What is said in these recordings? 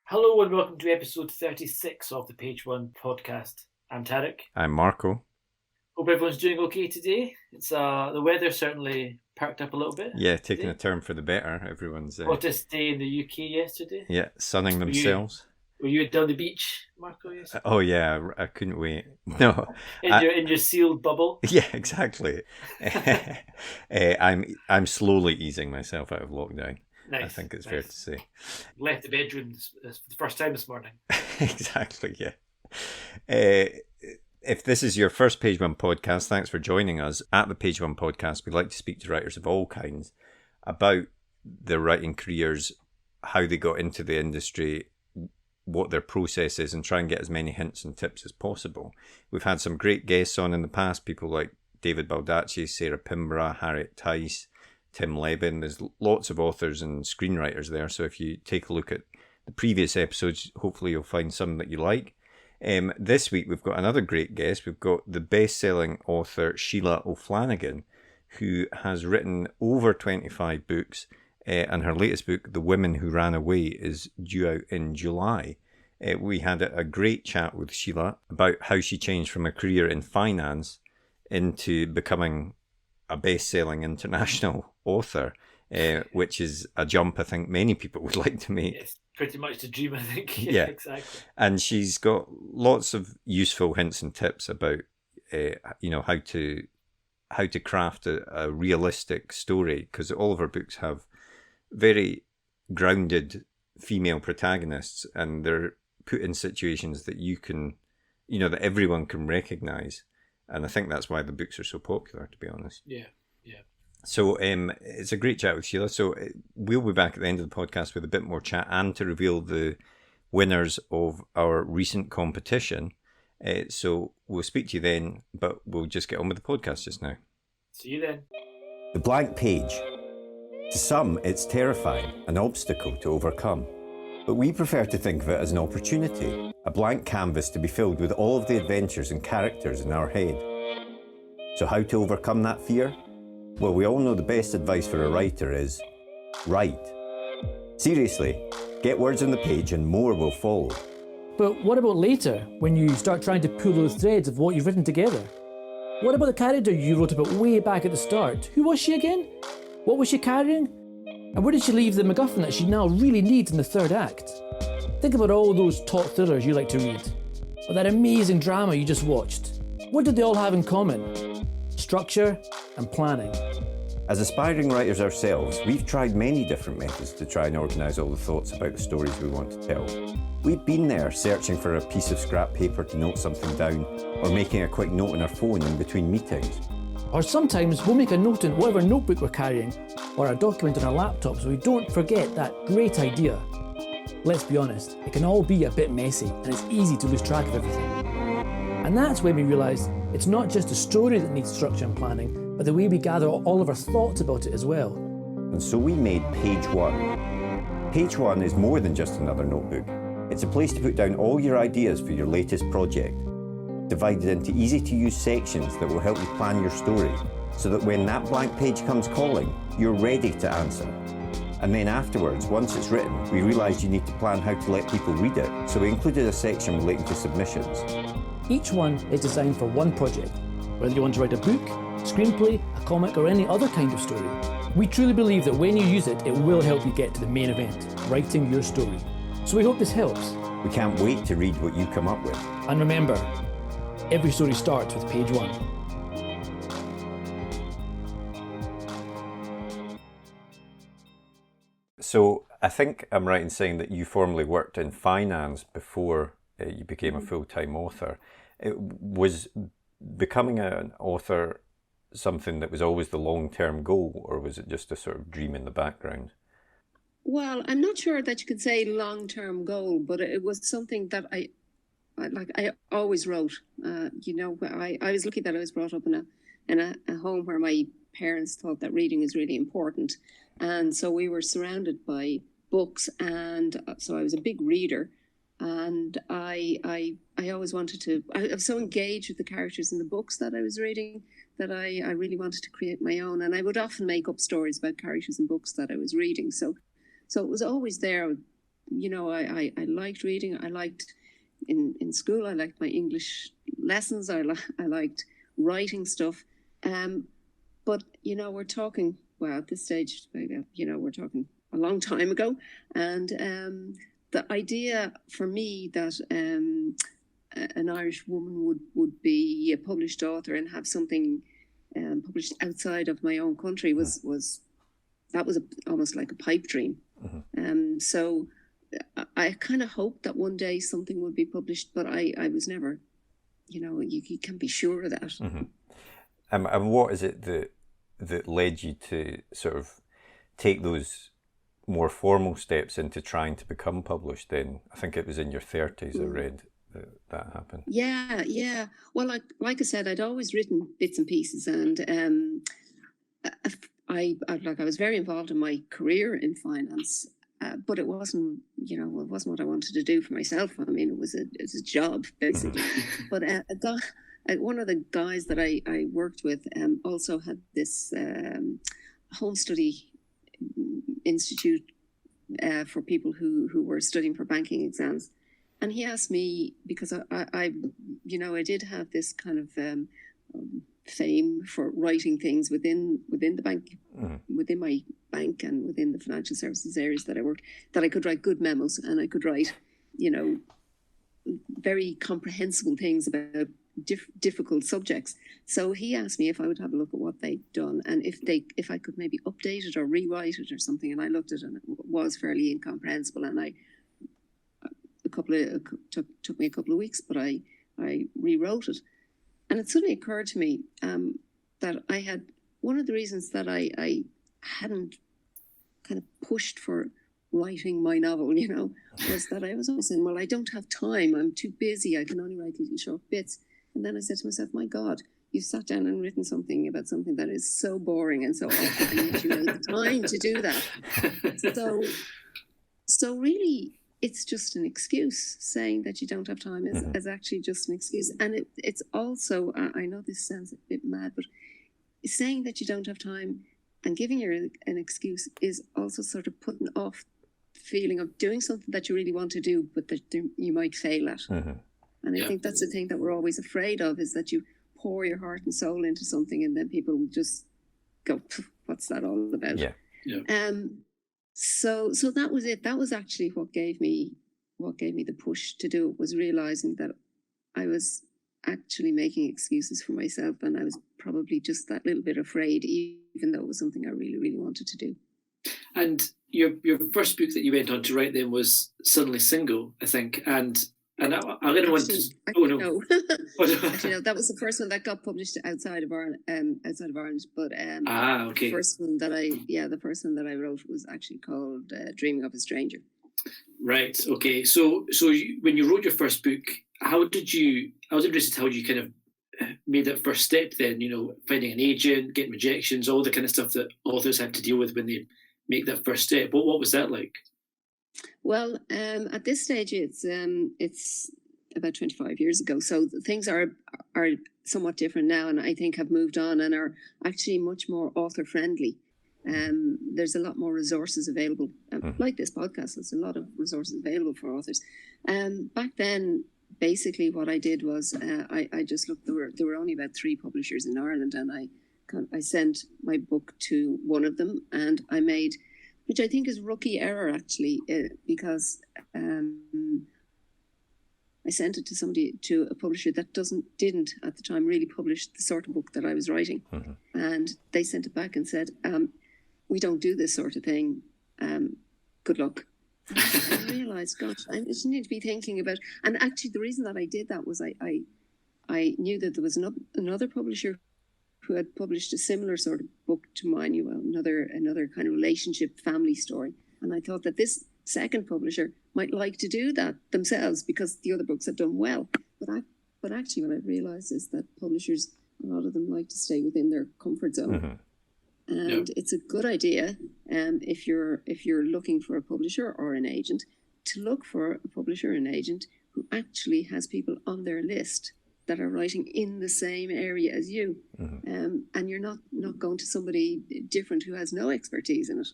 Hello and welcome to episode 36 of the Page One podcast. I'm Tarek. I'm Marco. Hope everyone's doing okay today. It's the weather certainly perked up a little bit. Yeah, taking a turn for the better. Everyone's hottest day in the UK yesterday. Yeah, sunning themselves. Were you down the beach, Marco? Yesterday? Oh yeah, I couldn't wait. No, in your sealed bubble. Yeah, exactly. I'm slowly easing myself out of lockdown. Nice, I think it's fair to say. Left the bedroom for the first time this morning. Exactly, yeah. If this is your first Page One podcast, thanks for joining us. At the Page One podcast, we like to speak to writers of all kinds about their writing careers, how they got into the industry, what their process is, and try and get as many hints and tips as possible. We've had some great guests on in the past, people like David Baldacci, Sarah Pimbra, Harriet Tice, Tim Levin. There's lots of authors and screenwriters there, so if you take a look at the previous episodes, hopefully you'll find some that you like. This week we've got another great guest. We've got the best-selling author Sheila O'Flanagan, who has written over 25 books, and her latest book, The Women Who Ran Away, is due out in July. We had a great chat with Sheila about how she changed from a career in finance into becoming a best-selling international author, which is a jump I think many people would like to make. It's pretty much the dream, I think. Yeah, exactly. And she's got lots of useful hints and tips about how to craft a realistic story, because all of her books have very grounded female protagonists, and they're put in situations that that everyone can recognize. And I think that's why the books are so popular, to be honest. Yeah. So it's a great chat with Sheila. So we'll be back at the end of the podcast with a bit more chat and to reveal the winners of our recent competition. So we'll speak to you then, but we'll just get on with the podcast just now. See you then. The blank page. To some, it's terrifying, an obstacle to overcome. But we prefer to think of it as an opportunity, a blank canvas to be filled with all of the adventures and characters in our head. So how to overcome that fear? Well, we all know the best advice for a writer is write. Seriously, get words on the page and more will follow. But what about later, when you start trying to pull those threads of what you've written together? What about the character you wrote about way back at the start? Who was she again? What was she carrying? And where did she leave the MacGuffin that she now really needs in the third act? Think about all those top thrillers you like to read, or that amazing drama you just watched. What did they all have in common? Structure and planning. As aspiring writers ourselves, we've tried many different methods to try and organise all the thoughts about the stories we want to tell. We've been there searching for a piece of scrap paper to note something down, or making a quick note on our phone in between meetings. Or sometimes we'll make a note in whatever notebook we're carrying, or a document on our laptop so we don't forget that great idea. Let's be honest, it can all be a bit messy and it's easy to lose track of everything. And that's when we realise it's not just the story that needs structure and planning, but the way we gather all of our thoughts about it as well. And so we made Page One. Page One is more than just another notebook. It's a place to put down all your ideas for your latest project, divided into easy-to-use sections that will help you plan your story, so that when that blank page comes calling, you're ready to answer. And then afterwards, once it's written, we realised you need to plan how to let people read it, so we included a section relating to submissions. Each one is designed for one project, whether you want to write a book, screenplay, a comic, or any other kind of story. We truly believe that when you use it, it will help you get to the main event, writing your story. So we hope this helps. We can't wait to read what you come up with. And remember, every story starts with page one. So I think I'm right in saying that you formerly worked in finance before you became a full-time author. Was becoming an author something that was always the long-term goal, or was it just a sort of dream in the background? Well, I'm not sure that you could say long-term goal, but it was something that I always wrote. I was lucky that I was brought up in a home where my parents thought that reading is really important. And so we were surrounded by books, and so I was a big reader. and I always wanted to. I was so engaged with the characters in the books that I was reading that I really wanted to create my own, and I would often make up stories about characters in books that I was reading. So it was always there. You know, I liked reading. I liked in school. I liked my English lessons. I liked writing stuff. But you know, we're talking. Well, at this stage, you know, we're talking a long time ago, and the idea for me that an Irish woman would be a published author and have something published outside of my own country was almost like a pipe dream. So I kind of hoped that one day something would be published, but I was never, you know, you can't be sure of that. And what is it that led you to sort of take those more formal steps into trying to become published then? I think it was in your 30s I read that happened. Yeah. Well, like I said, I'd always written bits and pieces, and I was very involved in my career in finance, but it wasn't what I wanted to do for myself. I mean, it was a job basically. But one of the guys that I worked with also had this home study institute for people who were studying for banking exams, and he asked me, because I did have this kind of fame for writing things within the bank, within my bank and within the financial services areas that I worked, that I could write good memos and I could write, you know, very comprehensible things about difficult subjects. So he asked me if I would have a look at what they'd done, and if I could maybe update it or rewrite it or something. And I looked at it, and it was fairly incomprehensible. And took me a couple of weeks, but I rewrote it. And it suddenly occurred to me that I had one of the reasons that I hadn't kind of pushed for writing my novel, you know, was that I was always saying, well, I don't have time. I'm too busy. I can only write little short bits. And then I said to myself, my God, you've sat down and written something about something that is so boring and so awful, and yet you made the time to do that. So really, it's just an excuse. Saying that you don't have time is actually just an excuse. And it's also, I know this sounds a bit mad, but saying that you don't have time and giving you an excuse is also sort of putting off the feeling of doing something that you really want to do, but that you might fail at. And I think that's the thing that we're always afraid of, is that you pour your heart and soul into something and then people will just go, what's that all about? So that was it. That was actually what gave me the push to do it, was realizing that I was actually making excuses for myself, and I was probably just that little bit afraid, even though it was something I really, really wanted to do. And your first book that you went on to write then was Suddenly Single, I think, and I didn't want to. No. Actually, no. That was the first one that got published outside of Ireland. But okay. The first one that I wrote was actually called Dreaming of a Stranger. Right. Okay. So when you wrote your first book, I was interested how you kind of made that first step. Then, you know, finding an agent, getting rejections, all the kind of stuff that authors have to deal with when they make that first step. What was that like? Well, at this stage, it's about 25 years ago. So things are somewhat different now, and I think have moved on and are actually much more author friendly. There's a lot more resources available, like this podcast. There's a lot of resources available for authors. Back then, basically, what I did was I just looked. There were only about 3 publishers in Ireland, and I sent my book to one of them, and I made, which I think is rookie error actually, because I sent it to a publisher that didn't at the time really publish the sort of book that I was writing, and they sent it back and said, "We don't do this sort of thing. Good luck." I realized, gosh, I just need to be thinking about. And actually, the reason that I did that was I knew that there was another publisher who had published a similar sort of book to mine, another kind of relationship family story. And I thought that this second publisher might like to do that themselves because the other books had done well. But actually what I realized is that publishers, a lot of them like to stay within their comfort zone. And it's a good idea if you're looking for a publisher or an agent to look for a publisher and agent who actually has people on their list that are writing in the same area as you. And you're not going to somebody different who has no expertise in it.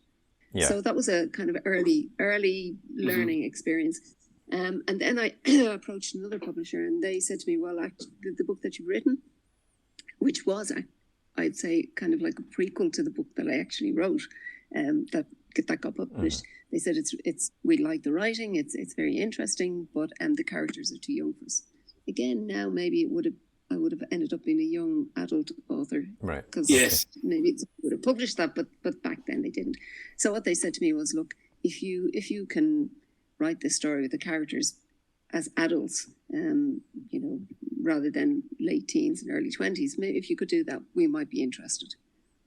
Yeah. So that was a kind of early learning experience. And then I approached another publisher, and they said to me, well, actually, the book that you've written, which was, I'd say, kind of like a prequel to the book that I actually wrote, that got published. They said it's we like the writing, it's very interesting, but the characters are too young for us. Again, now maybe I would have ended up being a young adult author, right? Because yes, maybe it would have published that, but back then they didn't. So what they said to me was, look, if you can write this story with the characters as adults, rather than late teens and early 20s, maybe if you could do that, we might be interested.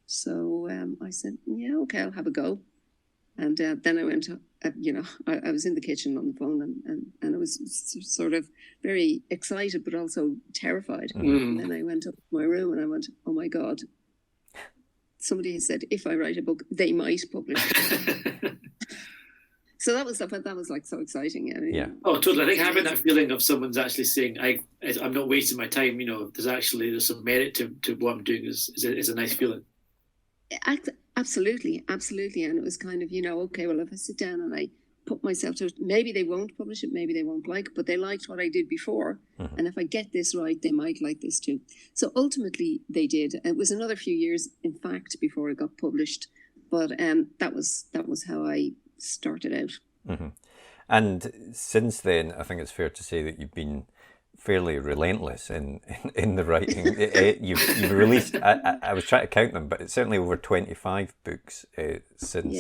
So I said, yeah, okay, I'll have a go. And then I went, I was in the kitchen on the phone, and I was sort of very excited, but also terrified. And then I went up to my room and I went, oh my God, somebody has said, if I write a book, they might publish it. So that was like so exciting. I mean, yeah. Oh, totally. I think having that feeling of someone's actually saying, I'm not wasting my time, there's some merit to what I'm doing is a nice feeling. Absolutely. And it was kind of, okay, well, if I sit down and I put myself to it, maybe they won't publish it, maybe they won't like it, but they liked what I did before. And if I get this right, they might like this too. So ultimately they did. It was another few years, in fact, before it got published. But that was how I started out. And since then, I think it's fair to say that you've been fairly relentless in the writing. You've released, I was trying to count them, but it's certainly over 25 books since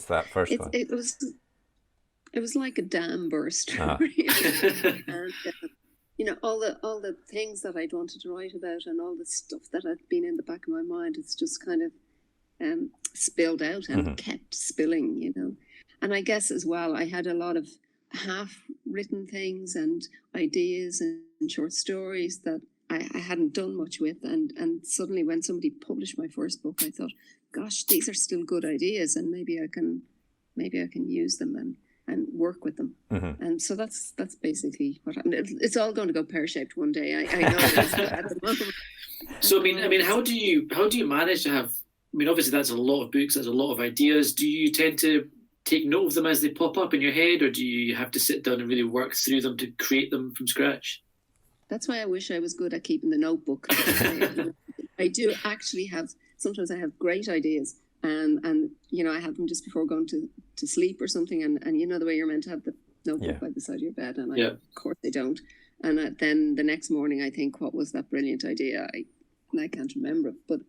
that first one. It was like a dam burst. And, all the things that I'd wanted to write about and all the stuff that had been in the back of my mind, it's just kind of spilled out and kept spilling, And I guess as well, I had a lot of half-written things and ideas and short stories that I hadn't done much with. And suddenly when somebody published my first book, I thought, gosh, these are still good ideas, and maybe I can use them and work with them. And so that's basically what happened. It's all going to go pear-shaped one day. I know it is, but at the moment. So I mean, how do you manage to have? I mean, obviously that's a lot of books, that's a lot of ideas. Do you tend to take note of them as they pop up in your head, or do you have to sit down and really work through them to create them from scratch? That's why I wish I was good at keeping the notebook. I do actually sometimes I have great ideas, and I have them just before going to sleep or something, and the way you're meant to have the notebook by the side of your bed, and of course I don't. And then the next morning I think, what was that brilliant idea? I can't remember it, but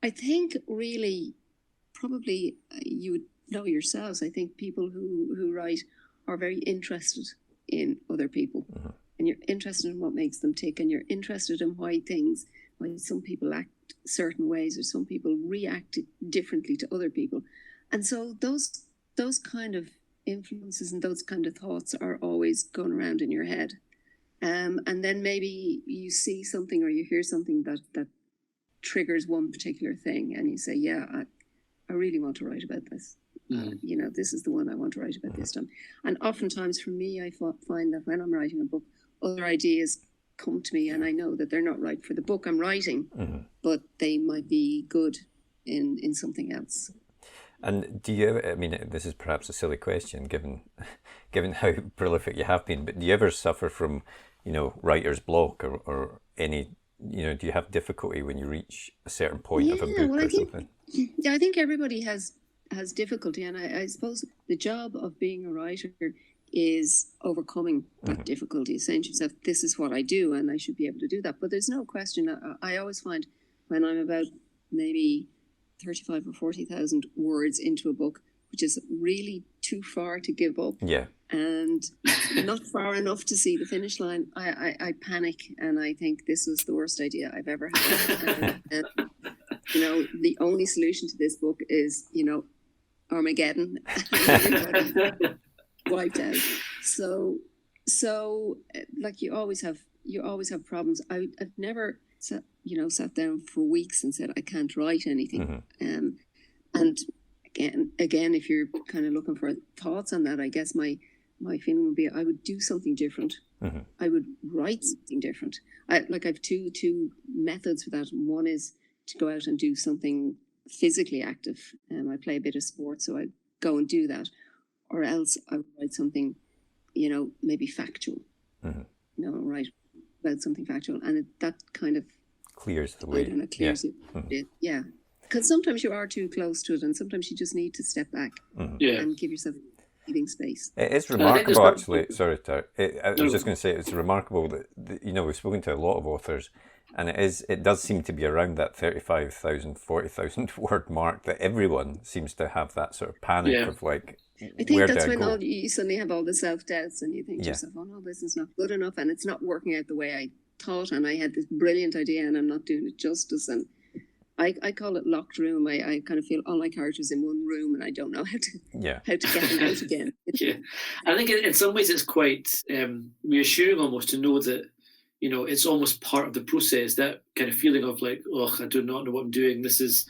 I think really, probably you would know yourselves, I think people who write are very interested in other people, and you're interested in what makes them tick, and you're interested in why some people act certain ways or some people react differently to other people. And so those kind of influences and those kind of thoughts are always going around in your head. And then maybe you see something or you hear something that triggers one particular thing, and you say, yeah, I really want to write about this. This is the one I want to write about this time. And oftentimes for me, I find that when I'm writing a book, other ideas come to me, and I know that they're not right for the book I'm writing, but they might be good in something else. And do you ever, I mean, this is perhaps a silly question given how prolific you have been, but do you ever suffer from, writer's block or any, do you have difficulty when you reach a certain point of a book or something? I think everybody has difficulty, and I suppose the job of being a writer is overcoming that difficulty, saying to yourself, this is what I do and I should be able to do that. But there's no question, I always find when I'm about maybe 35 or 40,000 words into a book, which is really too far to give up, and not far enough to see the finish line, I panic, and I think this was the worst idea I've ever had. And, the only solution to this book is, Armageddon. Everybody wiped out. So like you always have problems. I've never sat down for weeks and said I can't write anything. And again, if you're kind of looking for thoughts on that, I guess my feeling would be I would do something different. I would write something different. I have two methods for that. One is to go out and do something physically active. I play a bit of sport, so I go and do that. Or else I would write something, maybe factual. Write about something factual, and that kind of clears the way. And it clears it a bit, yeah. Because sometimes you are too close to it, and sometimes you just need to step back and give yourself breathing space. It's remarkable, actually. Sorry, Tara. I was just going to say it's remarkable that we've spoken to a lot of authors, and it does seem to be around that 35,000, 40,000 word mark that everyone seems to have that sort of panic of like, I think that's when you suddenly have all the self-doubts and you think to yourself, oh no, this is not good enough and it's not working out the way I thought, and I had this brilliant idea and I'm not doing it justice. And I call it locked room. I kind of feel all my characters in one room and I don't know how to get them out again. Yeah, I think in some ways it's quite reassuring almost to know that it's almost part of the process, that kind of feeling of like, oh, I do not know what I'm doing. This is,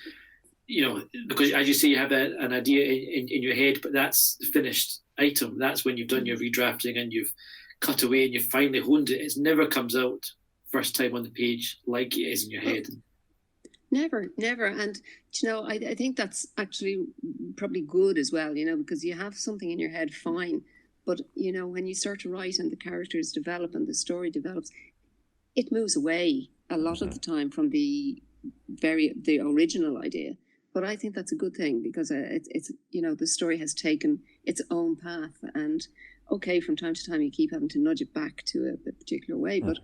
because as you say, you have an idea in your head, but that's the finished item. That's when you've done your redrafting and you've cut away and you've finally honed it. It never comes out first time on the page like it is in your head. Never. And, I think that's actually probably good as well, because you have something in your head, fine. But, when you start to write and the characters develop and the story develops, it moves away a lot of the time from the original idea. But I think that's a good thing because it's the story has taken its own path, and okay, from time to time you keep having to nudge it back to a particular way. But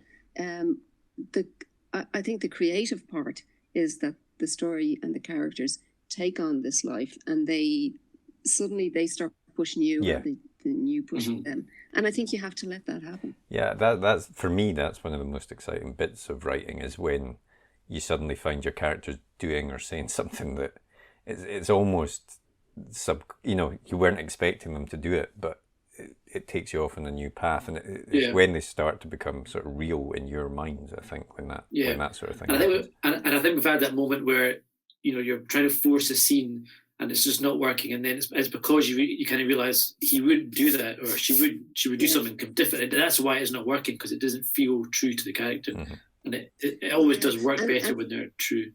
I think the creative part is that the story and the characters take on this life, and they start pushing you, and you pushing them. And I think you have to let that happen. Yeah, that's for me. That's one of the most exciting bits of writing is when you suddenly find your characters doing or saying something that it's almost you weren't expecting them to do it, but it takes you off on a new path, and it's when they start to become sort of real in your minds, I think, when that sort of thing happens. And I think we've had that moment where you're trying to force a scene and it's just not working, and then it's because you kind of realise he wouldn't do that, or she would do something different, and that's why it's not working, because it doesn't feel true to the character. And it always does work better when they're true.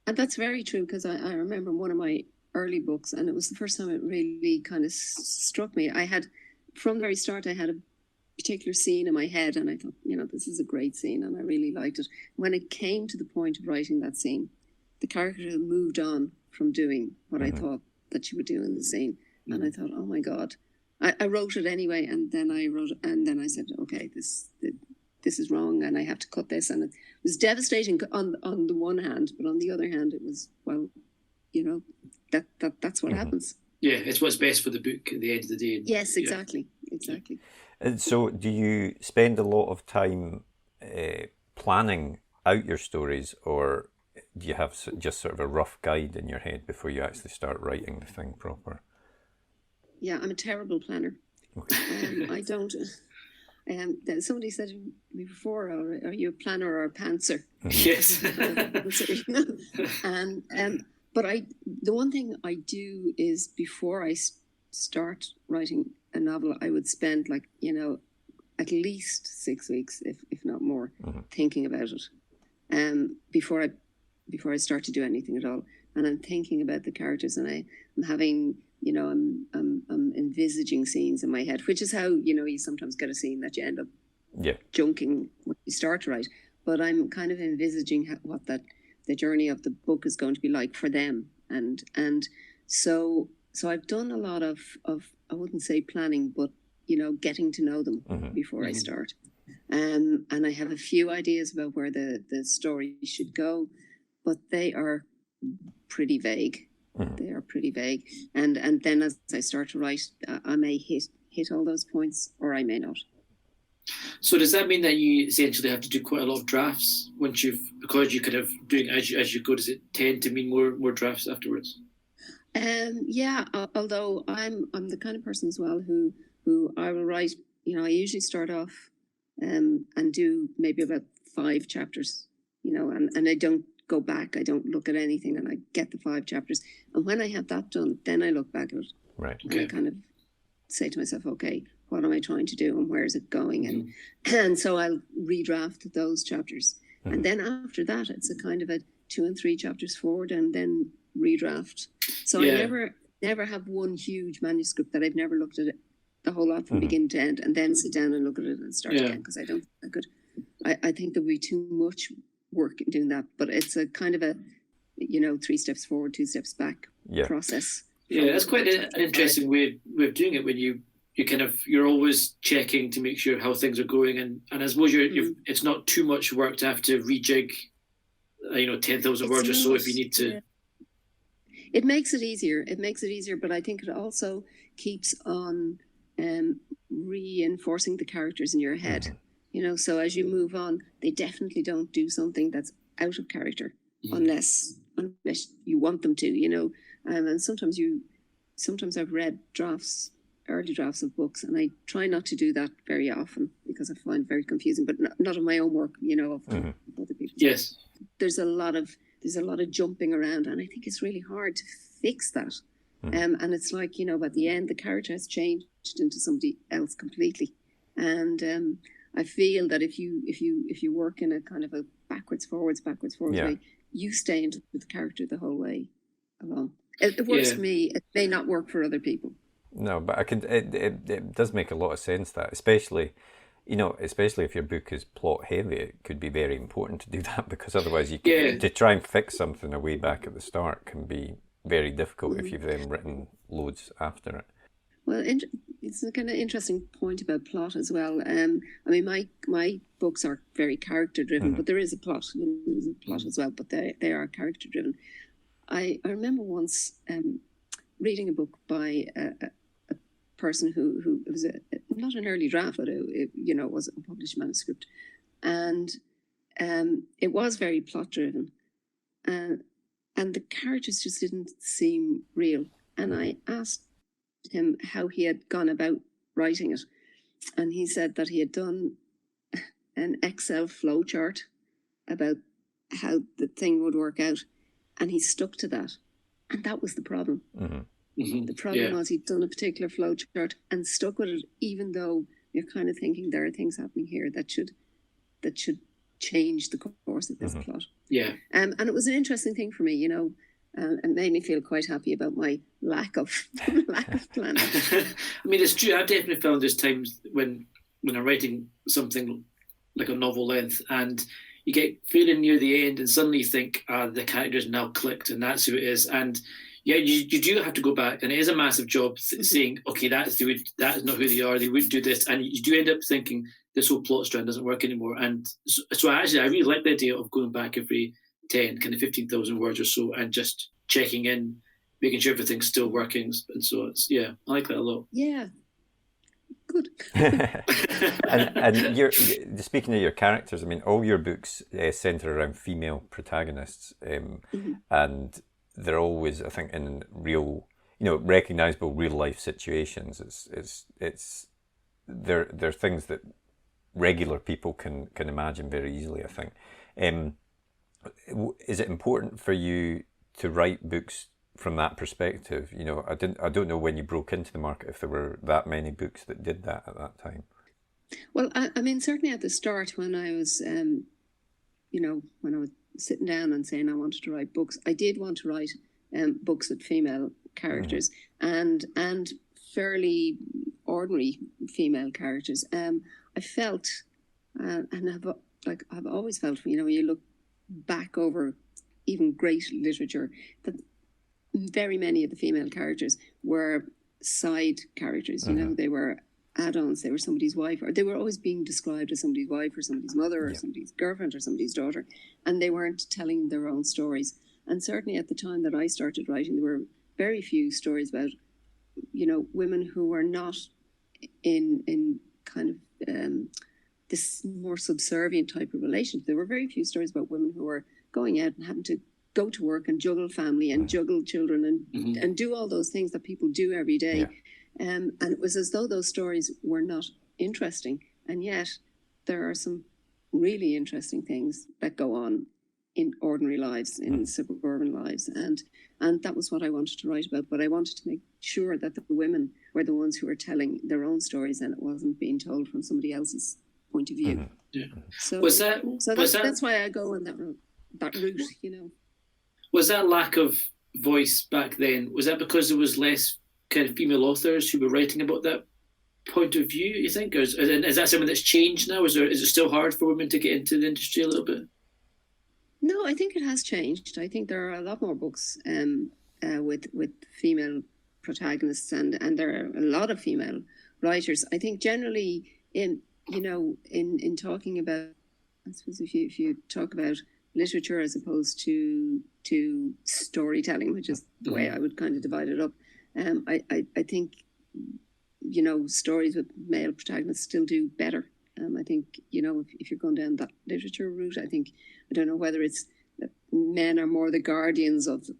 And that's very true, because I remember one of my early books, and it was the first time it really kind of struck me. I had, from the very start, I had a particular scene in my head, and I thought, this is a great scene, and I really liked it. When it came to the point of writing that scene, the character had moved on from doing what I thought that she would do in the scene. And I thought, oh my God. I wrote it anyway, and then I said, okay, this is wrong, and I have to cut this. And it was devastating on the one hand, but on the other hand, it was, well, that's what happens. Yeah, it's what's best for the book at the end of the day. Yes, exactly. And so do you spend a lot of time planning out your stories, or do you have just sort of a rough guide in your head before you actually start writing the thing proper? Yeah, I'm a terrible planner. Okay. I don't... somebody said to me before, are you a planner or a pantser? Yes. But the one thing I do is before I start writing a novel, I would spend at least 6 weeks, if not more, thinking about it. Before I start to do anything at all, and I'm thinking about the characters, and I'm having, I'm envisaging scenes in my head, which is how you sometimes get a scene that you end up junking when you start to write. But I'm kind of envisaging what the journey of the book is going to be like for them, and so I've done a lot of I wouldn't say planning, but getting to know them before I start, and I have a few ideas about where the story should go, but they are pretty vague. They are pretty vague, and then as I start to write, I may hit all those points, or I may not. So does that mean that you essentially have to do quite a lot of drafts because you kind of doing as you go? Does it tend to mean more drafts afterwards? Yeah. Although I'm the kind of person as well who I will write. I usually start off and do maybe about 5 chapters. And I don't go back. I don't look at anything, and I get the 5 chapters. And when I have that done, then I look back at it. Right. And I kind of say to myself, okay, what am I trying to do and where is it going? And so I'll redraft those chapters. And then after that, it's a kind of a 2 and 3 chapters forward and then redraft. So I never have one huge manuscript that I've never looked at it the whole lot from beginning to end and then sit down and look at it and start again, because I don't think I could. I think there would be too much work in doing that, but it's a kind of a 3 steps forward, 2 steps back process. Yeah, that's quite an interesting way of doing it, when you're always checking to make sure how things are going, and I suppose it's not too much work to have to rejig 10,000 words or so if you need to. It makes it easier. But I think it also keeps on reinforcing the characters in your head. So as you move on, they definitely don't do something that's out of character unless you want them to. And sometimes I've read early drafts of books, and I try not to do that very often because I find it very confusing. But not of my own work, of other people. Yes, there's a lot of jumping around, and I think it's really hard to fix that. And it's like, at the end, the character has changed into somebody else completely. And I feel that if you work in a kind of a backwards forwards way, you stay into the character the whole way along. It works for me. It may not work for other people. No, but it does make a lot of sense, that especially if your book is plot heavy, it could be very important to do that, because otherwise to try and fix something away back at the start can be very difficult if you've then written loads after it. Well, it's a kind of interesting point about plot as well. My books are very character driven, but there is a plot. There's a plot as well, but they are character driven. I remember once reading a book by a person who was not an early draft, but it was a published manuscript, and it was very plot driven, and the characters just didn't seem real. And I asked him how he had gone about writing it, and he said that he had done an Excel flowchart about how the thing would work out, and he stuck to that, and that was the problem. The problem was he'd done a particular flowchart and stuck with it, even though you're kind of thinking there are things happening here that should change the course of this plot. Yeah. And it was an interesting thing for me, it made me feel quite happy about my lack of planning. I mean, it's true. I've definitely found there's times when I'm writing something like a novel length, and you get feeling near the end, and suddenly you think, the character's now clicked, and that's who it is. And you do have to go back, and it is a massive job saying, okay, that is not who they are. They wouldn't do this, and you do end up thinking this whole plot strand doesn't work anymore. And so I really like the idea of going back every 15,000 words or so, and just checking in, making sure everything's still working. And so I like that a lot. Yeah. Good. and you're speaking of your characters. I mean, all your books centre around female protagonists, and they're always, I think, in real, recognisable real life situations. They're things that regular people can imagine very easily, I think. Is it important for you to write books from that perspective? I don't know when you broke into the market if there were that many books that did that at that time. Well, I mean, certainly at the start, when I was, when I was sitting down and saying I wanted to write books, I did want to write books with female characters and fairly ordinary female characters. I felt, and I've always felt, when you look back over even great literature, that very many of the female characters were side characters. They were add-ons. They were somebody's wife, or they were always being described as somebody's wife or somebody's mother or somebody's girlfriend or somebody's daughter, and they weren't telling their own stories. And certainly at the time that I started writing, there were very few stories about women who were not in kind of this more subservient type of relationship. There were very few stories about women who were going out and having to go to work and juggle family and juggle children and do all those things that people do every day. And it was as though those stories were not interesting. And yet there are some really interesting things that go on in ordinary lives, in suburban lives, and that was what I wanted to write about. But I wanted to make sure that the women were the ones who were telling their own stories, and it wasn't being told from somebody else's point of view. Yeah. So that's why I go on that route, you know. Was that lack of voice back then? Was that because there was less kind of female authors who were writing about that point of view, you think? Or is that something that's changed now? Is it still hard for women to get into the industry a little bit? No, I think it has changed. I think there are a lot more books with female protagonists, and there are a lot of female writers. I think generally in talking about, I suppose if you talk about literature as opposed to storytelling, which is the way I would kind of divide it up, I think, you know, stories with male protagonists still do better. I think, you know, if you're going down that literature route, I don't know whether it's that men are more the guardians of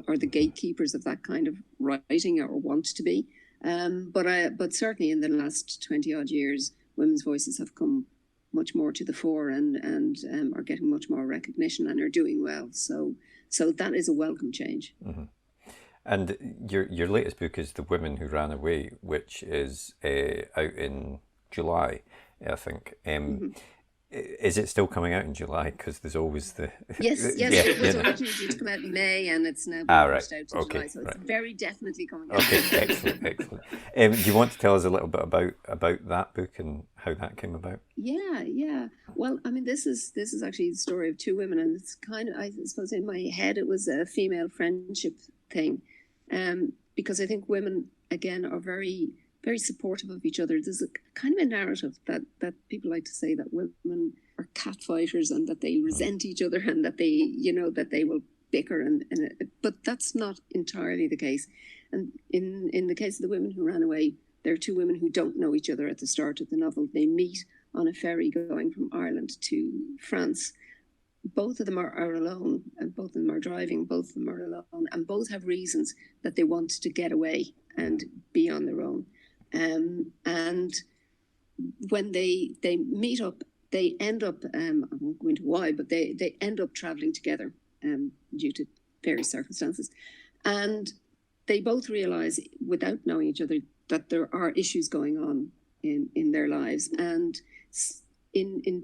or the gatekeepers of that kind of writing, or want to be. But certainly in the last 20 odd years, women's voices have come much more to the fore and are getting much more recognition and are doing well. So that is a welcome change. Mm-hmm. And your latest book is The Women Who Ran Away, which is out in July, I think. Is it still coming out in July? Because there's always the... Yes. It was originally due to come out in May, and it's now been pushed out to July. So it's very definitely coming out. Okay, excellent. Do you want to tell us a little bit about that book and how that came about? Yeah. Well, I mean, this is actually the story of two women, and it's kind of, I suppose in my head, it was a female friendship thing. Because I think women, again, are very, very supportive of each other. There's a kind of a narrative that people like to say that women are catfighters and that they resent each other and that they, you know, that they will bicker. But that's not entirely the case. And in the case of The Women Who Ran Away, there are two women who don't know each other at the start of the novel. They meet on a ferry going from Ireland to France. Both of them are alone, and both of them are driving, both of them are alone, and both have reasons that they want to get away and be on their own. And when they meet up, they end up, I won't go into why, but they end up traveling together due to various circumstances. And they both realize, without knowing each other, that there are issues going on in their lives. And in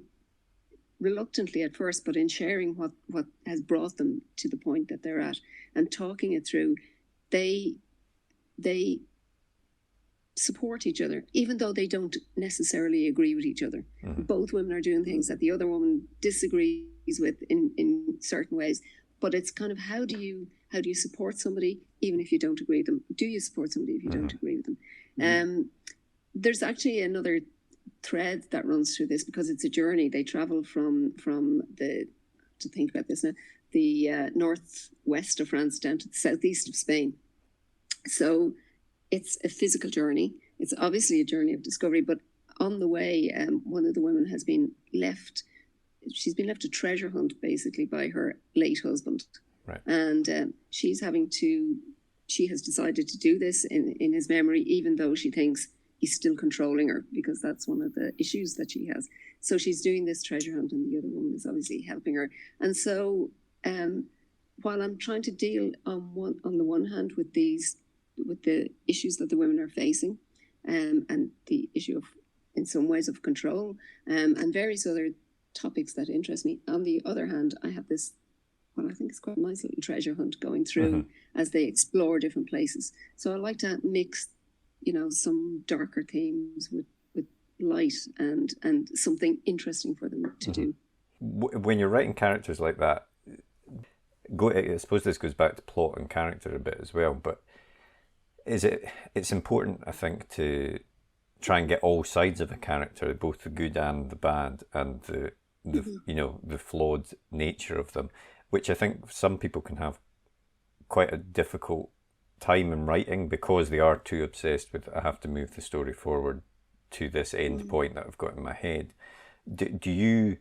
reluctantly at first, but in sharing what has brought them to the point that they're at and talking it through, they support each other, even though they don't necessarily agree with each other. Mm-hmm. Both women are doing things that the other woman disagrees with in certain ways. But it's kind of, how do you support somebody even if you don't agree with them? Do you support somebody if you don't agree with them? Mm-hmm. There's actually another thread that runs through this, because it's a journey. They travel from the northwest of France down to the southeast of Spain. So it's a physical journey. It's obviously a journey of discovery, but on the way, one of the women has been left. She's been left a treasure hunt, basically, by her late husband. Right. And she has decided to do this in his memory, even though she thinks he's still controlling her, because that's one of the issues that she has. So she's doing this treasure hunt, and the other woman is obviously helping her. And so while I'm trying to deal on the one hand with the issues that the women are facing, and the issue of, in some ways, of control, and various other topics that interest me, on the other hand, I have this, well, I think it's quite a nice little treasure hunt going through as they explore different places. So I like to mix, you know, some darker themes with light and something interesting for them to do. When you're writing characters like that, I suppose this goes back to plot and character a bit as well, but it's important, I think, to try and get all sides of a character, both the good and the bad, and the you know, the flawed nature of them, which I think some people can have quite a difficult time in writing, because they are too obsessed with, I have to move the story forward to this end point that I've got in my head. Do you,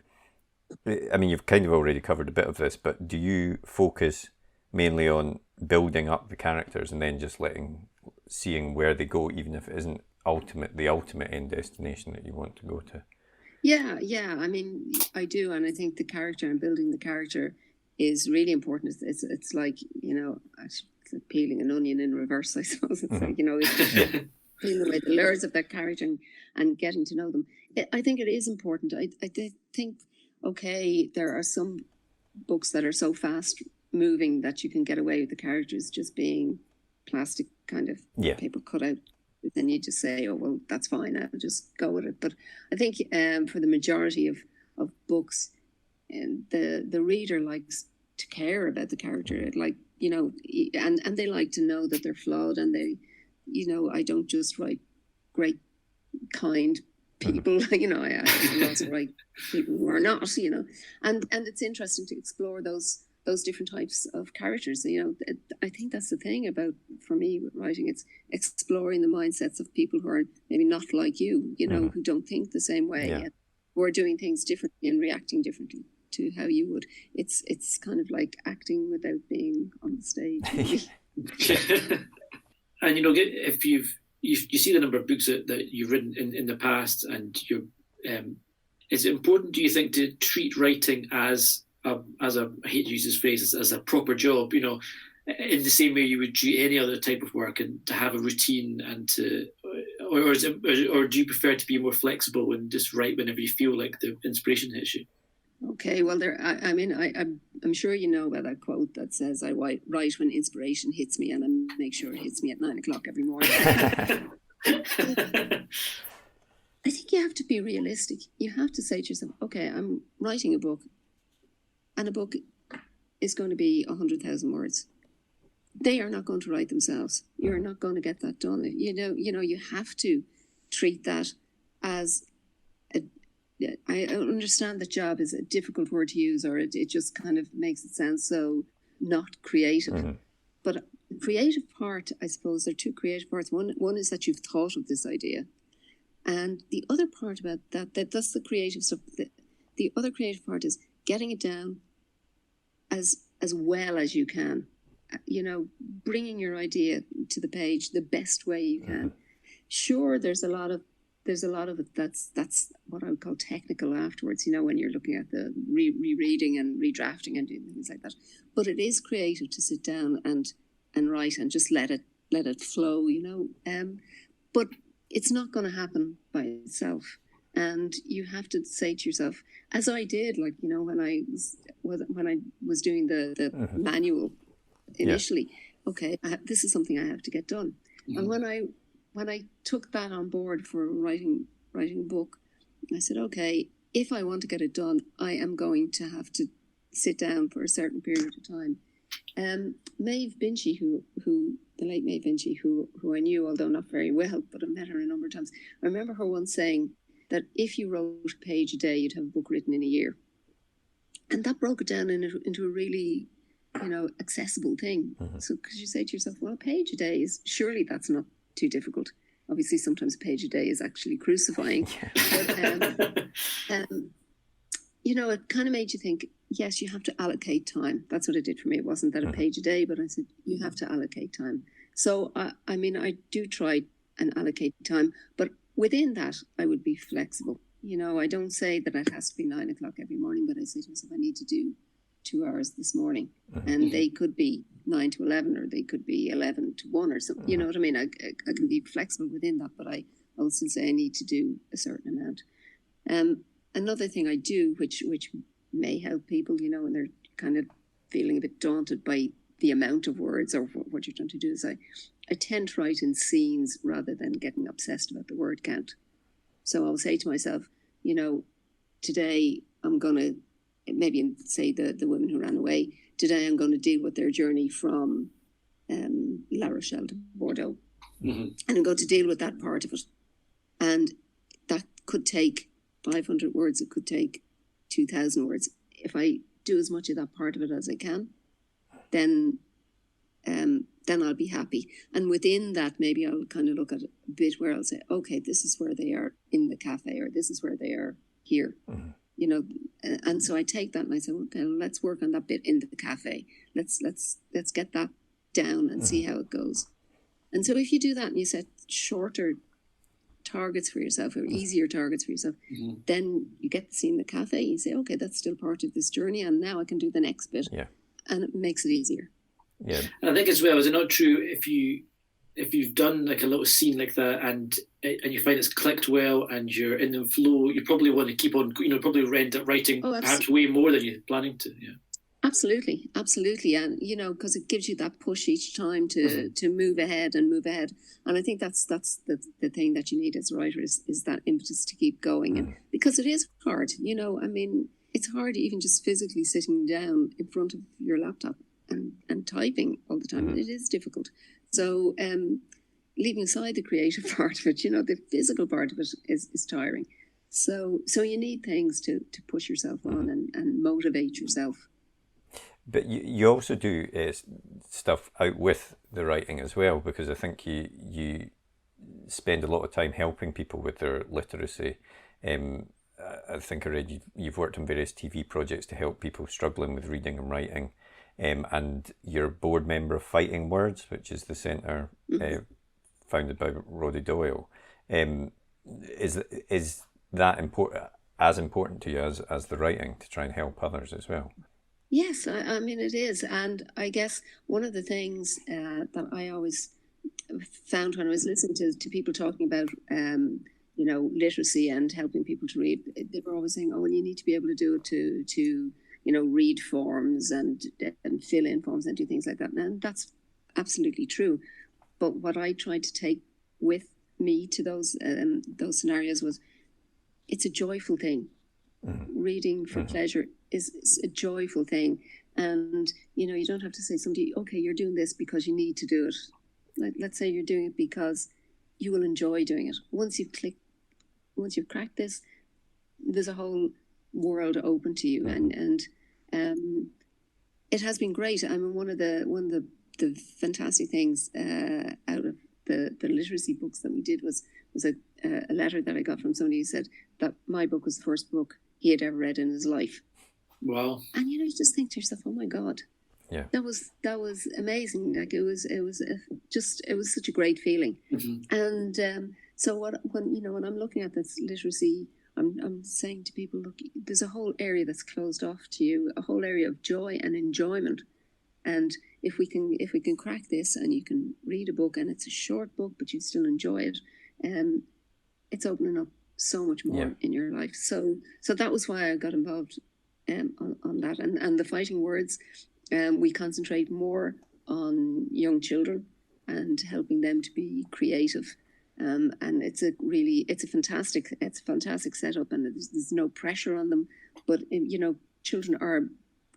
I mean, you've kind of already covered a bit of this, but do you focus mainly on building up the characters and then just seeing where they go, even if it isn't the ultimate end destination that you want to go to? Yeah. I mean, I do, and I think the character and building the character is really important. It's like, it's like peeling an onion in reverse, I suppose. It's like, it's peeling away the layers of that character and getting to know them. I think it is important. I think, okay, there are some books that are so fast moving that you can get away with the characters just being plastic kind of paper cut out. Then you just say, oh, well, that's fine, I'll just go with it. But I think for the majority of books, the reader likes to care about the character, like, and they like to know that they're flawed, and they, I don't just write great, kind people, I also write people who are not, and it's interesting to explore those different types of characters. I think that's the thing about, for me, with writing, it's exploring the mindsets of people who are maybe not like you, who don't think the same way, who are doing things differently and reacting differently to how you would. It's kind of like acting without being on the stage. And if you see the number of books that you've written in the past, and is it important, do you think, to treat writing as I hate to use this phrase, as a proper job, in the same way you would treat any other type of work, and to have a routine, and or do you prefer to be more flexible and just write whenever you feel like the inspiration hits you? Okay, well, I'm sure you know about that quote that says, I write when inspiration hits me, and I make sure it hits me at 9 o'clock every morning. I think you have to be realistic. You have to say to yourself, okay, I'm writing a book, and a book is going to be 100,000 words. They are not going to write themselves. You're not going to get that done. You have to treat that as I understand that job is a difficult word to use, or it just kind of makes it sound so not creative. Mm-hmm. But the creative part, I suppose, there are two creative parts. One is that you've thought of this idea. And the other part about that's the creative stuff. The other creative part is getting it down as well as you can. Bringing your idea to the page the best way you can. Mm-hmm. Sure, there's a lot of it that's what I would call technical afterwards, when you're looking at the rereading and redrafting and doing things like that. But it is creative to sit down and write and just let it flow, but it's not going to happen by itself. And you have to say to yourself, as I did, like, when I was doing the mm-hmm. manual initially, okay, this is something I have to get done. Mm-hmm. And when I took that on board for writing a book, I said, okay, if I want to get it done, I am going to have to sit down for a certain period of time. Maeve Binchy, the late Maeve Binchy, who I knew, although not very well, but I met her a number of times. I remember her once saying that if you wrote a page a day, you'd have a book written in a year. And that broke it down into a really, accessible thing. Mm-hmm. So because you say to yourself, well, a page a day surely that's not too difficult. Obviously, sometimes a page a day is actually crucifying. But, it kind of made you think, yes, you have to allocate time. That's what it did for me. It wasn't that a page a day, but I said, you have to allocate time. So, I do try and allocate time, but within that, I would be flexible. I don't say that it has to be 9 o'clock every morning, but I say to myself, I need to do 2 hours this morning. And they could be 9 to 11, or they could be 11 to 1 or something. You know what I mean? I can be flexible within that, but I also say I need to do a certain amount. Another thing I do, which may help people, when they're kind of feeling a bit daunted by the amount of words or what you're trying to do, is I tend to write in scenes rather than getting obsessed about the word count. So I'll say to myself, today I'm going to, maybe say the women who ran away, today I'm going to deal with their journey from La Rochelle to Bordeaux. Mm-hmm. And I'm going to deal with that part of it. And that could take 500 words, it could take 2,000 words. If I do as much of that part of it as I can, then I'll be happy. And within that, maybe I'll kind of look at a bit where I'll say, okay, this is where they are in the cafe, or this is where they are here. Mm-hmm. And so I take that and I say, okay, let's work on that bit in the cafe. Let's get that down and see how it goes. And so if you do that and you set shorter targets for yourself, or easier targets for yourself, then you get to see in the cafe, you say, okay, that's still part of this journey, and now I can do the next bit. Yeah. And it makes it easier. Yeah. And I think as well, is it not true if you've done like a little scene like that and you find it's clicked well and you're in the flow, you probably want to keep on, probably end up writing perhaps way more than you're planning to. Yeah. Absolutely. And, because it gives you that push each time to move ahead. And I think that's the thing that you need as a writer is that impetus to keep going. And because it is hard, it's hard even just physically sitting down in front of your laptop and typing all the time. It is difficult. So leaving aside the creative part of it, the physical part of it is tiring. So you need things to push yourself on and motivate yourself. But you also do stuff out with the writing as well, because I think you spend a lot of time helping people with their literacy. I think I read you've worked on various TV projects to help people struggling with reading and writing. And you're a board member of Fighting Words, which is the centre founded by Roddy Doyle. Is that important to you as the writing, to try and help others as well? Yes, I mean it is. And I guess one of the things that I always found when I was listening to people talking about literacy and helping people to read, they were always saying, oh, well, you need to be able to do it to read forms and fill in forms and do things like that. And that's absolutely true. But what I tried to take with me to those scenarios was, it's a joyful thing. Reading for pleasure is a joyful thing. And, you don't have to say to somebody, okay, you're doing this because you need to do it. Let's say you're doing it because you will enjoy doing it. Once you've cracked this, there's a whole world open to you, and it has been great. I mean, one of the fantastic things out of the literacy books that we did was a letter that I got from somebody who said that my book was the first book he had ever read in his life. Wow! And you just think to yourself, oh my God, yeah, that was amazing. Like it was such a great feeling. And so when I'm looking at this literacy, I'm saying to people, look, there's a whole area that's closed off to you, a whole area of joy and enjoyment. And if we can crack this, and you can read a book, and it's a short book, but you still enjoy it, it's opening up so much more in your life. So that was why I got involved on that. And the Fighting Words, we concentrate more on young children and helping them to be creative. And it's a fantastic setup, and there's no pressure on them. But children are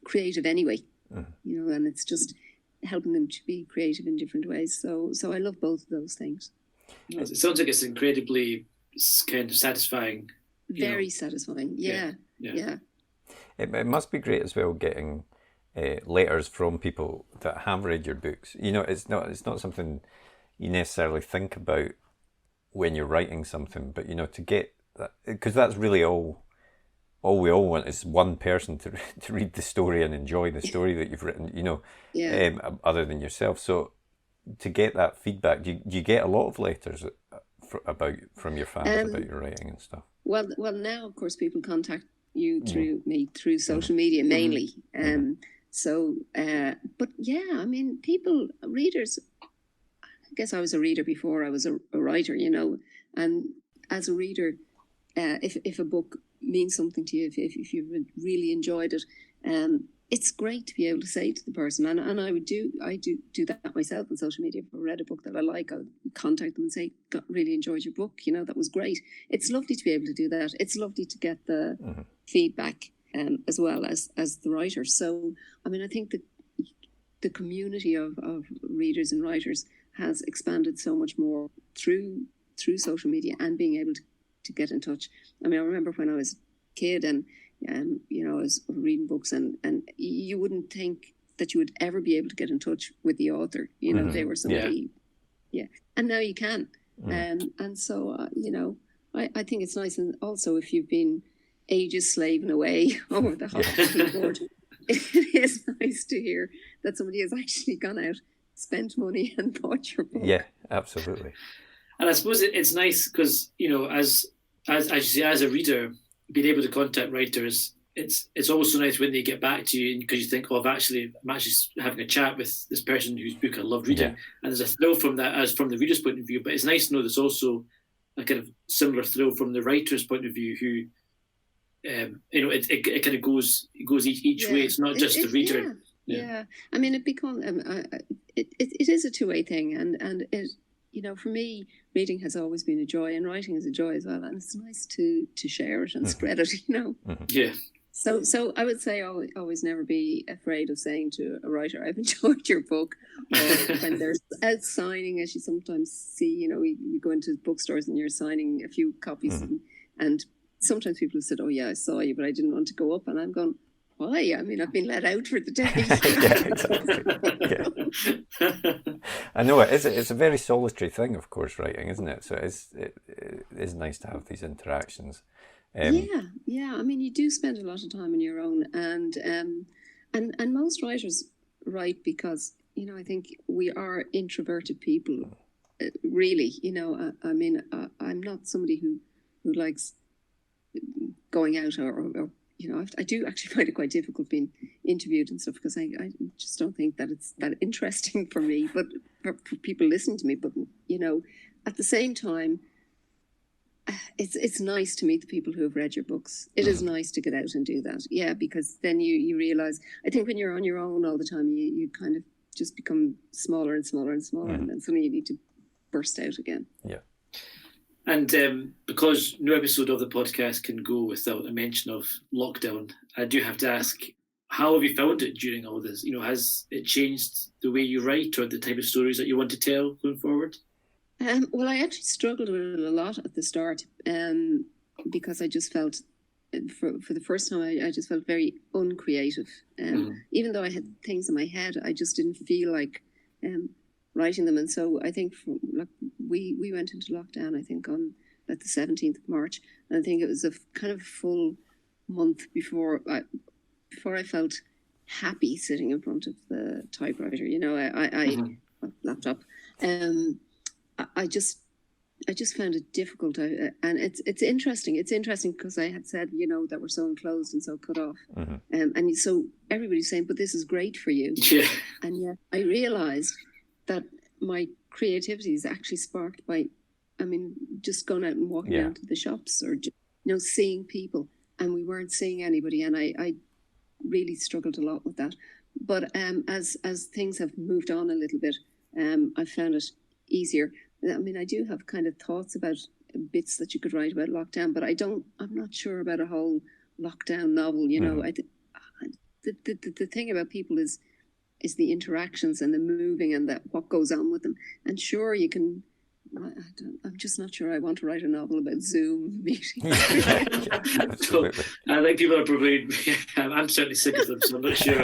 creative anyway, and it's just helping them to be creative in different ways. So I love both of those things. It sounds like it's incredibly kind of satisfying. Very satisfying. Yeah. It must be great as well getting letters from people that have read your books. It's not something you necessarily think about when you're writing something, but to get that, because that's really all we all want is one person to read the story and enjoy the story that you've written, other than yourself. So to get that feedback, do you get a lot of letters from your fans about your writing and stuff? Well, now of course people contact you through social media mainly. But yeah, I mean, readers. I guess I was a reader before I was a writer, and as a reader, if a book means something to you, if you've really enjoyed it, it's great to be able to say to the person, and I do that myself on social media. If I read a book that I like, I'll contact them and say, really enjoyed your book, that was great. It's lovely to be able to do that. It's lovely to get the feedback as well as the writer. So, I mean, I think that the community of readers and writers has expanded so much more through social media and being able to get in touch. I mean, I remember when I was a kid and I was reading books and you wouldn't think that you would ever be able to get in touch with the author. They were somebody, and now you can. And so I think it's nice. And also, if you've been ages slaving away over the whole keyboard, it is nice to hear that somebody has actually gone out, spent money and bought your book. Yeah, absolutely. And I suppose it's nice because, you know, as you say, as a reader, being able to contact writers, it's also nice when they get back to you, because you think, oh, I'm actually having a chat with this person whose book I love reading, and there's a thrill from that as from the reader's point of view. But it's nice to know there's also a kind of similar thrill from the writer's point of view, who, you know, it kind of goes each way. It's not just the reader. Yeah. I mean, it becomes it is a two-way thing, and it, you know, for me, reading has always been a joy, and writing is a joy as well, and it's nice to share it and spread it, you know. Yeah. So I would say always never be afraid of saying to a writer, I've enjoyed your book. Or when they're out signing, as you sometimes see, you know, you go into bookstores and you're signing a few copies, and sometimes people have said, oh yeah, I saw you, but I didn't want to go up. And I'm going, why? I mean, I've been let out for the day. Yeah, exactly. I know it's a very solitary thing, of course, writing, isn't it? So it is nice to have these interactions. Yeah. I mean, you do spend a lot of time on your own, and most writers write because, you know, I think we are introverted people, really. You know, I mean, I'm not somebody who likes going out or you know, I do actually find it quite difficult being interviewed and stuff, because I just don't think that it's that interesting for me, but for people listening to me. But, you know, at the same time, it's nice to meet the people who have read your books. It is nice to get out and do that. Yeah, because then you realize, I think when you're on your own all the time, you kind of just become smaller and smaller and smaller, and then suddenly you need to burst out again. Yeah. And because no episode of the podcast can go without a mention of lockdown, I do have to ask, how have you found it during all this? You know, has it changed the way you write or the type of stories that you want to tell going forward? Well, I actually struggled with it a lot at the start, because I just felt, for the first time, I just felt very uncreative. Even though I had things in my head, I just didn't feel like writing them. And so I think we went into lockdown, I think, on the 17th of March. And I think it was a kind of full month before I felt happy sitting in front of the typewriter, you know, laptop. I just found it difficult, and it's interesting. It's interesting because I had said, you know, that we're so enclosed and so cut off, and so everybody's saying, but this is great for you. Yeah. And yet I realised that my creativity is actually sparked by, I mean, just going out and walking down to the shops, or just, you know, seeing people, and we weren't seeing anybody, and I really struggled a lot with that. But as things have moved on a little bit, I found it easier. I mean, I do have kind of thoughts about bits that you could write about lockdown, but I'm not sure about a whole lockdown novel, you know. The thing about people is the interactions and the moving and what goes on with them. And sure, you can, I'm just not sure I want to write a novel about Zoom meetings. So, I think people are probably, I'm certainly sick of them, so I'm not sure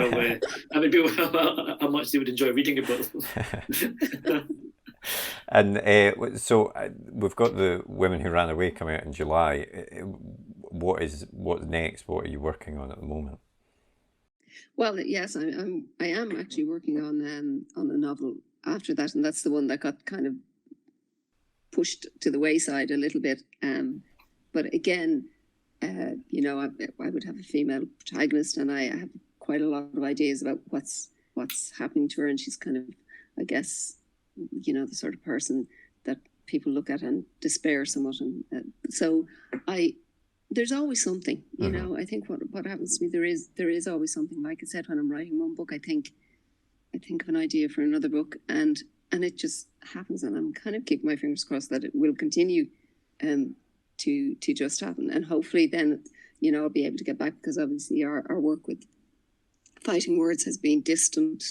how much they would enjoy reading about them. And so we've got The Women Who Ran Away coming out in July. What's next? What are you working on at the moment? Well, yes, I am actually working on a novel after that, and that's the one that got kind of pushed to the wayside a little bit. But again, you know, I would have a female protagonist, and I have quite a lot of ideas about what's happening to her, and she's kind of, I guess, you know, the sort of person that people look at and despair somewhat, and so there's always something, you know. I think what happens to me, there is always something. Like I said, when I'm writing one book, I think of an idea for another book, and it just happens, and I'm kind of keeping my fingers crossed that it will continue to just happen, and hopefully then, you know, I'll be able to get back, because obviously our work with Fighting Words has been distant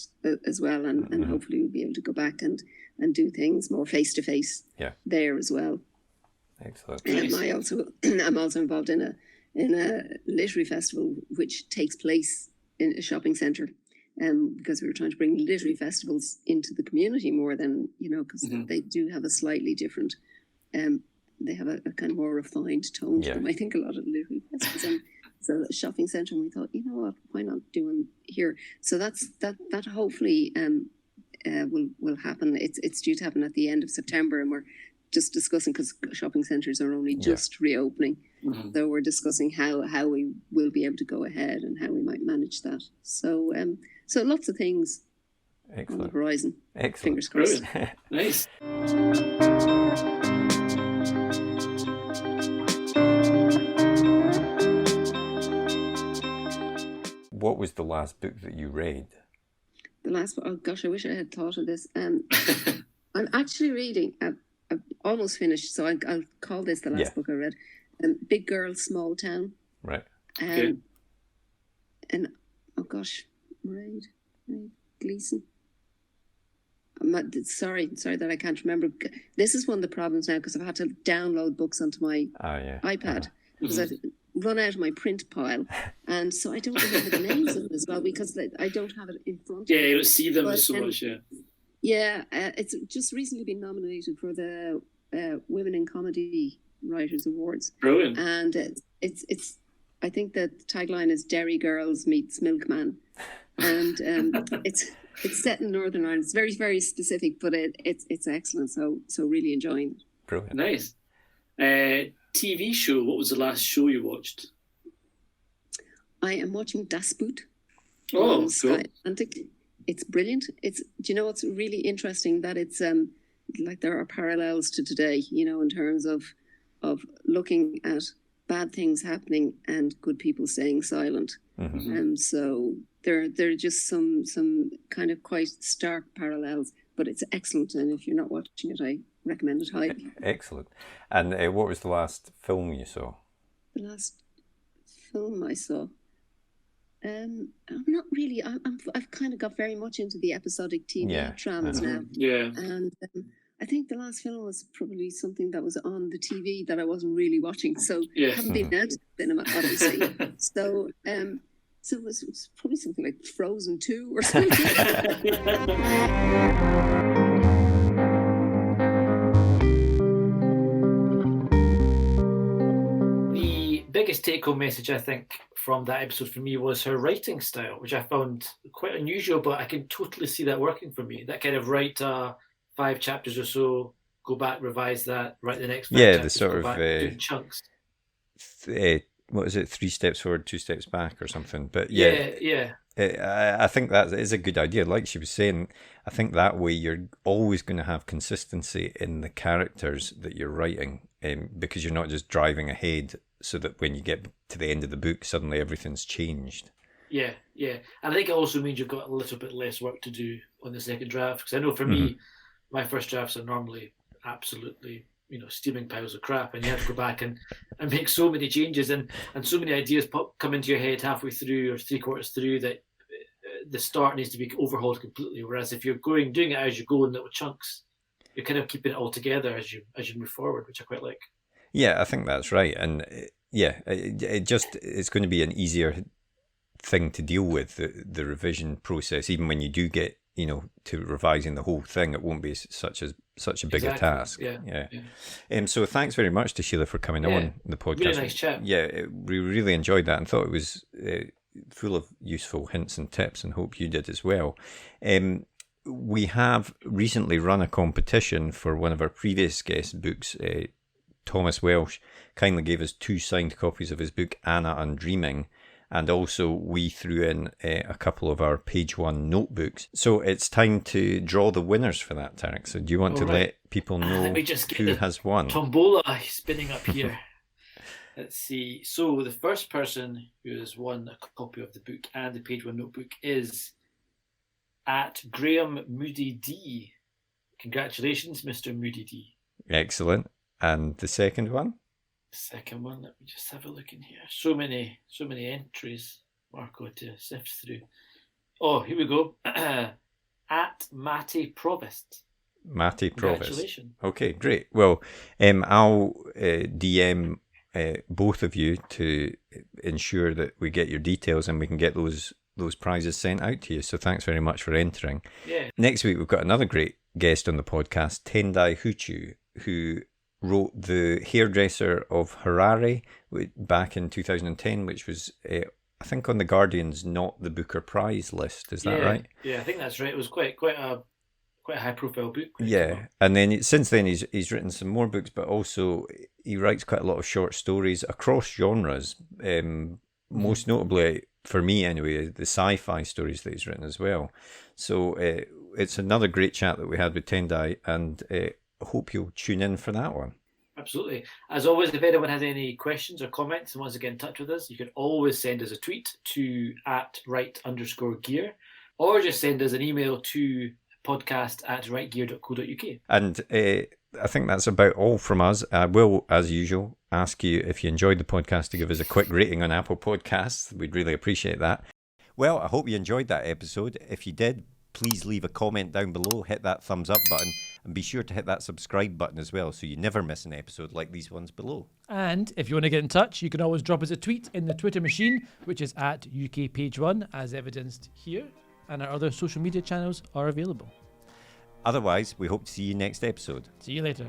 as well, and hopefully we'll be able to go back and do things more face to face there as well. Excellent. I'm also involved in a literary festival which takes place in a shopping centre, because we were trying to bring literary festivals into the community more than, you know, because they do have a slightly different, they have a kind of more refined tone to them. I think a lot of literary festivals, and so a shopping centre, and we thought, you know what, why not do one here? So that hopefully will happen. It's due to happen at the end of September, and we're just discussing, because shopping centres are only just reopening. Mm-hmm. So we're discussing how we will be able to go ahead and how we might manage that. So so lots of things on the horizon. Excellent. Fingers crossed. Nice. What was the last book that you read? The last one, oh gosh, I wish I had thought of this. I'm actually reading, I've almost finished, so I'll call this the last book I read. Big Girl, Small Town. Right. And oh gosh, Mairead Gleason. Sorry that I can't remember. This is one of the problems now, because I've had to download books onto my iPad, because I've run out of my print pile, and so I don't remember the names of them as well, because I don't have it in front of me. Yeah, you don't see them so much, it's just recently been nominated for the Women in Comedy Writers Awards. Brilliant. And it's I think the tagline is Derry Girls meets Milkman, and it's set in Northern Ireland. It's very, very specific, but it's excellent. So really enjoying it. Brilliant. Nice. TV show. What was the last show you watched? I am watching Das Boot. Oh, cool. Sky Atlantic. It's brilliant. Do you know what's really interesting? That it's like there are parallels to today, you know, in terms of looking at bad things happening and good people staying silent. Mm-hmm. And so there are just some kind of quite stark parallels, but it's excellent. And if you're not watching it, I recommend it highly. Excellent. And what was the last film you saw? The last film I saw. I'm not really. I've kind of got very much into the episodic TV dramas now. Yeah. And I think the last film was probably something that was on the TV that I wasn't really watching. So I haven't been out to cinema, obviously. So it was probably something like Frozen 2 or something. The biggest take-home message, I think, from that episode for me was her writing style, which I found quite unusual, but I can totally see that working for me. That kind of write 5 chapters or so, go back, revise that, write the next 5 chapters, the sort go of back, do chunks. What is it? 3 steps forward, 2 steps back, or something. But I think that is a good idea. Like she was saying, I think that way you're always going to have consistency in the characters that you're writing, because you're not just driving ahead, so that when you get to the end of the book, suddenly everything's changed. Yeah. And I think it also means you've got a little bit less work to do on the second draft. Because I know for me, my first drafts are normally absolutely, steaming piles of crap, and you have to go back and make so many changes and so many ideas come into your head halfway through or 3/4 through that the start needs to be overhauled completely. Whereas if you're doing it as you go in little chunks, you're kind of keeping it all together as you move forward, which I quite like. Yeah, I think that's right. And it's going to be an easier thing to deal with, the revision process. Even when you do get to revising the whole thing, it won't be such a bigger task. So thanks very much to Sheila for coming on the podcast. Really nice chat. We really enjoyed that and thought it was full of useful hints and tips, and hope you did as well. We have recently run a competition for one of our previous guest books. Thomas Welsh kindly gave us 2 signed copies of his book Anna Undreaming, and also we threw in a couple of our page 1 notebooks. So it's time to draw the winners for that, Tarek. So do you want to let people know Let me just get who has won? Tombola spinning up here. Let's see. So the first person who has won a copy of the book and the page 1 notebook is at Graham Moody D. Congratulations, Mr. Moody D. Excellent. And the second one? Second one, let me just have a look in here. So many entries, Marco, to sift through. Oh, here we go. At Matty Provost. Matty Provost. Congratulations. Okay, great. Well, I'll DM both of you to ensure that we get your details and we can get those prizes sent out to you. So thanks very much for entering. Yeah. Next week, we've got another great guest on the podcast, Tendai Huchu, who wrote The Hairdresser of Harare back in 2010, which was, I think, on The Guardian's Not the Booker Prize list. Is that right? Yeah, I think that's right. It was quite quite a high-profile book. Yeah, and then since then he's written some more books, but also he writes quite a lot of short stories across genres. Most notably, for me anyway, the sci-fi stories that he's written as well. So it's another great chat that we had with Tendai, and I hope you'll tune in for that one. Absolutely. As always, if anyone has any questions or comments and wants to get in touch with us, you can always send us a tweet to @right_gear, or just send us an email to podcast@rightgear.co.uk. And I think that's about all from us. I will, as usual, ask you if you enjoyed the podcast to give us a quick rating on Apple Podcasts. We'd really appreciate that. Well, I hope you enjoyed that episode. If you did, please leave a comment down below, hit that thumbs up button, and be sure to hit that subscribe button as well so you never miss an episode like these ones below. And if you want to get in touch, you can always drop us a tweet in the Twitter machine, which is @UKPage1, as evidenced here, and our other social media channels are available. Otherwise, we hope to see you next episode. See you later.